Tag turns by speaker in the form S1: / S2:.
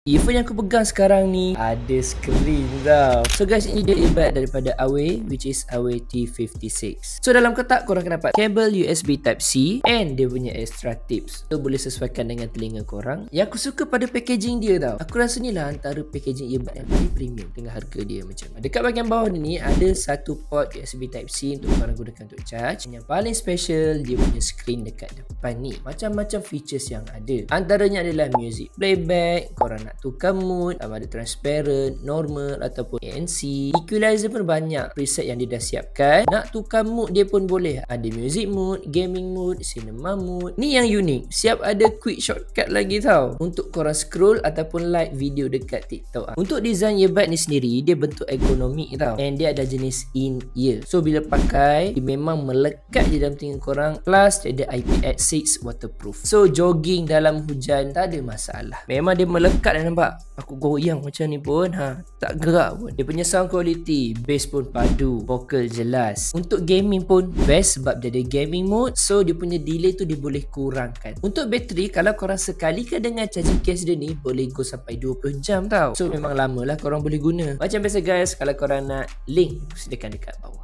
S1: Earphone yang aku pegang sekarang ni ada screen tau. So guys, ini dia earbud daripada Away, which is Away T56. So dalam kotak korang akan dapat kabel USB Type-C and dia punya extra tips. So boleh sesuaikan dengan telinga korang. Yang aku suka pada packaging dia tau, aku rasa ni lah antara packaging earbud yang paling premium dengan harga dia macam. Dekat bahagian bawah ni ada satu port USB Type-C untuk korang gunakan untuk charge. Yang paling special, dia punya screen dekat depan ni. Macam-macam features yang ada. Antaranya adalah music playback, korang nak tukar mood, sama ada transparent, normal ataupun ANC. Equalizer pun banyak preset yang dia dah siapkan. Nak tukar mood dia pun boleh. Ada music mode, gaming mode, cinema mode. Ni yang unik, siap ada quick shortcut lagi tau untuk korang scroll ataupun like video dekat TikTok. Untuk design earbud ni sendiri, dia bentuk ergonomik tau, and dia ada jenis in-ear. So bila pakai, dia memang melekat di dalam telinga korang. Plus dia ada IPX6 waterproof. So jogging dalam hujan tak ada masalah. Memang dia melekat. Nampak aku goyang macam ni pun tak gerak pun. Dia punya sound quality, bass pun padu, vocal jelas. Untuk gaming pun best sebab dia ada gaming mode. So dia punya delay tu dia boleh kurangkan. Untuk bateri, kalau korang sekalikan dengan charging case dia ni, boleh go sampai 20 jam tau. So memang lama lah korang boleh guna. Macam biasa guys, kalau korang nak link, sediakan dekat bawah.